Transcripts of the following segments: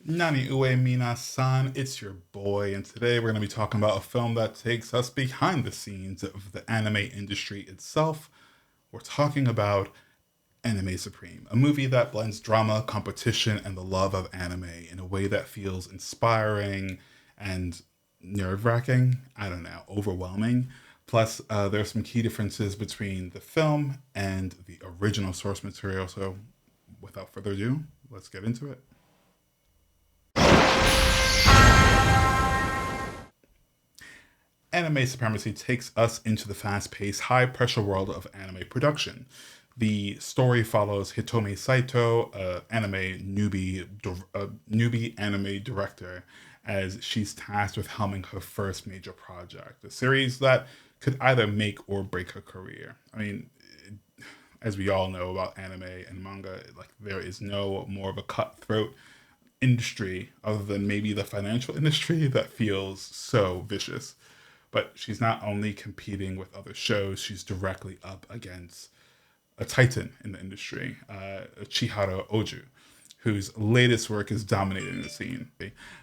Nani ue mina-san, it's your boy, and today we're going to be talking about a film that takes us behind the scenes of the anime industry itself. We're talking about Anime Supreme, a movie that blends drama, competition, and the love of anime in a way that feels inspiring and nerve-wracking. I don't know, overwhelming. Plus, there's some key differences between the film and the original source material. So, without further ado, let's get into it. Anime Supremacy takes us into the fast paced, high pressure world of anime production. The story follows Hitomi Saito, a newbie anime director, as she's tasked with helming her first major project, a series that could either make or break her career. I mean, as we all know about anime and manga, like there is no more of a cutthroat industry other than maybe the financial industry that feels so vicious. But she's not only competing with other shows, she's directly up against a titan in the industry, Chihara Oju, whose latest work is dominating the scene.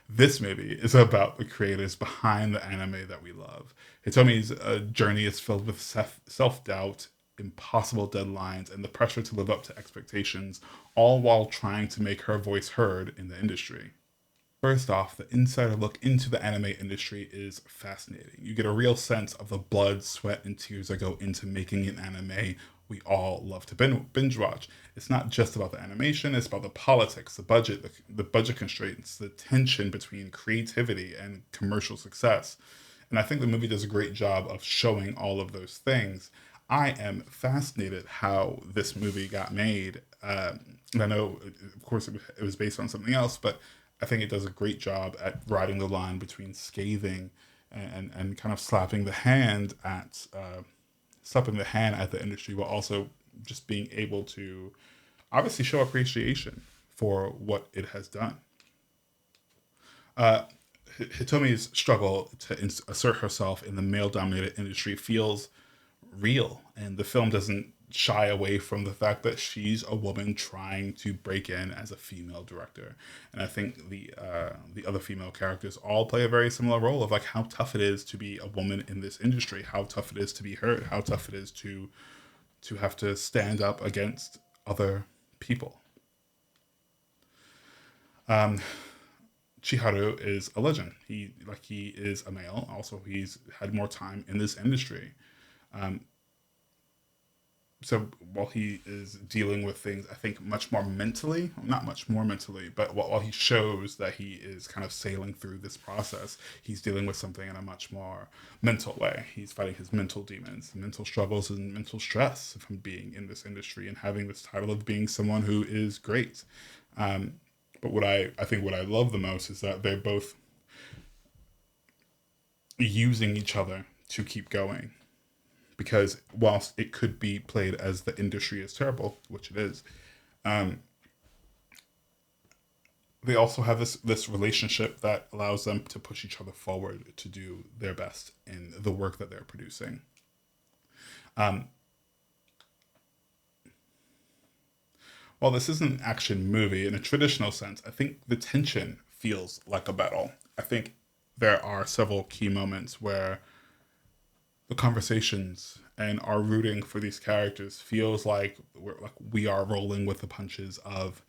This movie is about the creators behind the anime that we love. Hitomi's journey is filled with self doubt, impossible deadlines, and the pressure to live up to expectations, all while trying to make her voice heard in the industry. First off, the insider look into the anime industry is fascinating. You get a real sense of the blood, sweat, and tears that go into making an anime we all love to binge watch. It's not just about the animation, it's about the politics, the budget constraints, the tension between creativity and commercial success. And I think the movie does a great job of showing all of those things. I am fascinated how this movie got made. And I know, of course, it was based on something else, but I think it does a great job at riding the line between scathing and kind of slapping the hand at the industry, while also just being able to obviously show appreciation for what it has done. Uh, Hitomi's struggle to assert herself in the male-dominated industry feels real, and the film doesn't shy away from the fact that she's a woman trying to break in as a female director. And I think the other female characters all play a very similar role of like how tough it is to be a woman in this industry, how tough it is to be heard, how tough it is to have to stand up against other people. Um, Chiharu is a legend. He is a male. Also, he's had more time in this industry. Um, so while he is dealing with things, I think much more mentally, not much more mentally, but while he shows that he is kind of sailing through this process, he's dealing with something in a much more mental way. He's fighting his mental demons, mental struggles, and mental stress from being in this industry and having this title of being someone who is great. Um, but I think what I love the most is that they're both using each other to keep going, because whilst it could be played as the industry is terrible, which it is, um, they also have this relationship that allows them to push each other forward to do their best in the work that they're producing. Um, while this is an action movie in a traditional sense, I think the tension feels like a battle. I think there are several key moments where the conversations and our rooting for these characters feels like we are rolling with the punches of,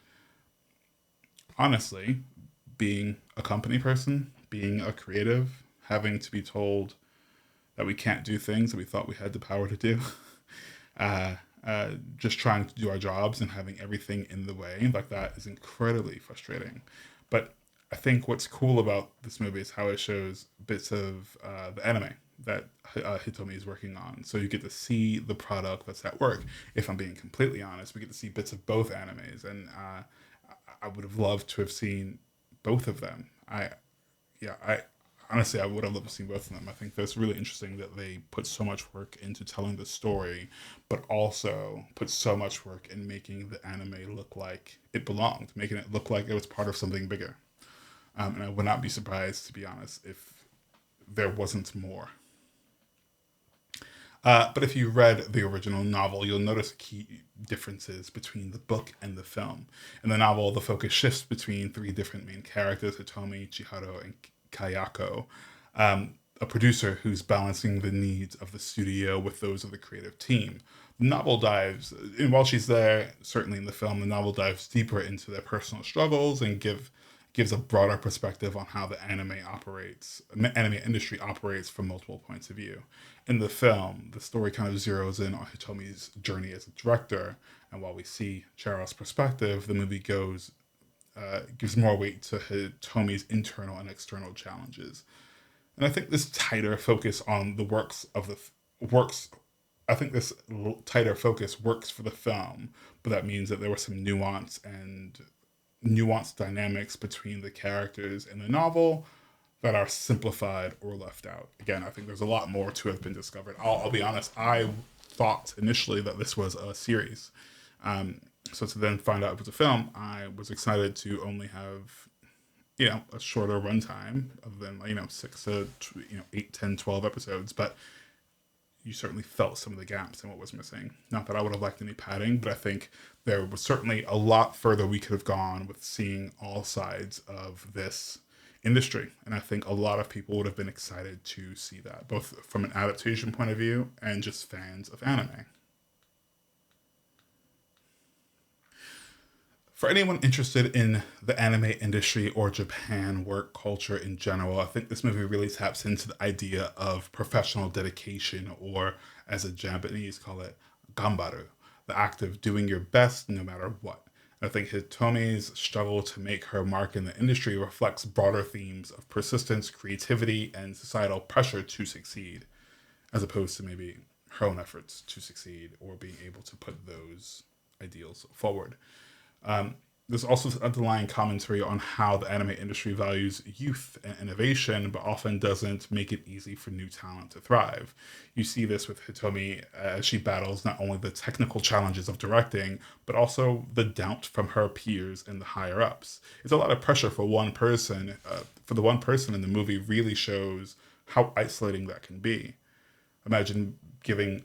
honestly, being a company person, being a creative, having to be told that we can't do things that we thought we had the power to do. uh, just trying to do our jobs and having everything in the way like that is incredibly frustrating. But I think what's cool about this movie is how it shows bits of the anime that Hitomi is working on. So you get to see the product that's at work. If I'm being completely honest, we get to see bits of both animes, and I would have loved to have seen both of them. I honestly, I would have loved to see both of them. I think that's really interesting that they put so much work into telling the story, but also put so much work in making the anime look like it belonged, making it look like it was part of something bigger. And I would not be surprised, to be honest, if there wasn't more. But if you read the original novel, you'll notice key differences between the book and the film. In the novel, the focus shifts between three different main characters, Hitomi, Chiharu, and Kayako, a producer who's balancing the needs of the studio with those of the creative team. The novel dives, and while she's there, certainly in the film, the novel dives deeper into their personal struggles and gives a broader perspective on how the anime industry operates from multiple points of view. In the film, the story kind of zeroes in on Hitomi's journey as a director, and while we see Chero's perspective, the movie gives more weight to Hitomi's internal and external challenges. And I think this tighter focus on the works of the works I think this tighter focus works for the film, but that means that there was some nuanced dynamics between the characters in the novel that are simplified or left out. Again, I think there's a lot more to have been discovered. I'll be honest, I thought initially that this was a series. So to then find out it was a film, I was excited to only have, a shorter runtime other than, 6 to, 8, 10, 12 episodes. But you certainly felt some of the gaps and what was missing. Not that I would have liked any padding, but I think there was certainly a lot further we could have gone with seeing all sides of this industry. And I think a lot of people would have been excited to see that, both from an adaptation point of view and just fans of anime. For anyone interested in the anime industry or Japan work culture in general, I think this movie really taps into the idea of professional dedication, or as the Japanese call it, gambaru, the act of doing your best no matter what. I think Hitomi's struggle to make her mark in the industry reflects broader themes of persistence, creativity, and societal pressure to succeed, as opposed to maybe her own efforts to succeed or being able to put those ideals forward. There's also this underlying commentary on how the anime industry values youth and innovation, but often doesn't make it easy for new talent to thrive. You see this with Hitomi as she battles not only the technical challenges of directing, but also the doubt from her peers and the higher ups. It's a lot of pressure for one person. For the one person in the movie really shows how isolating that can be. Imagine being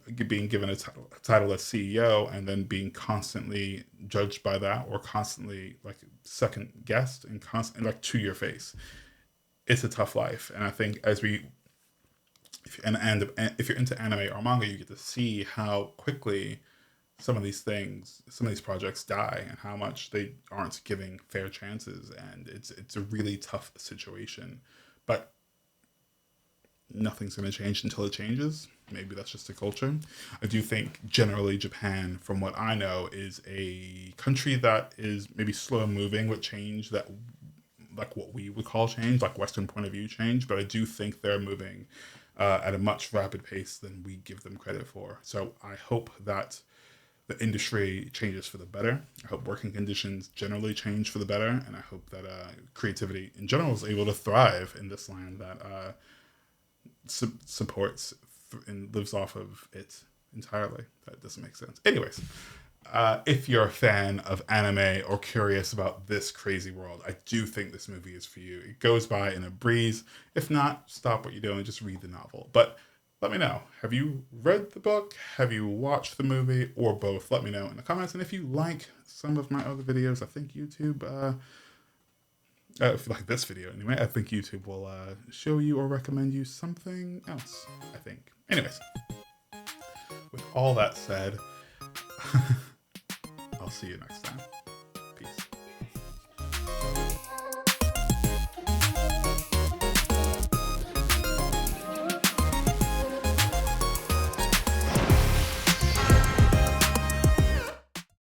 given a title as CEO and then being constantly judged by that, or constantly like second guessed and constantly like to your face. It's a tough life, and I think if you're into anime or manga, you get to see how quickly some of these projects die, and how much they aren't giving fair chances, and it's a really tough situation. But nothing's going to change until it changes. Maybe that's just a culture. I do think generally Japan, from what I know, is a country that is maybe slow moving with change, that like what we would call change, like Western point of view change. But I do think they're moving at a much rapid pace than we give them credit for. So I hope that the industry changes for the better. I hope working conditions generally change for the better, and I hope that creativity in general is able to thrive in this land that supports and lives off of it entirely. That doesn't make sense. Anyways, if you're a fan of anime or curious about this crazy world, I do think this movie is for you. It goes by in a breeze. If not, stop what you're doing and just read the novel. But let me know. Have you read the book? Have you watched the movie? Or both? Let me know in the comments. And if you like some of my other videos, I think YouTube if you like this video anyway, I think YouTube will show you or recommend you something else, I think. Anyways, with all that said, I'll see you next time.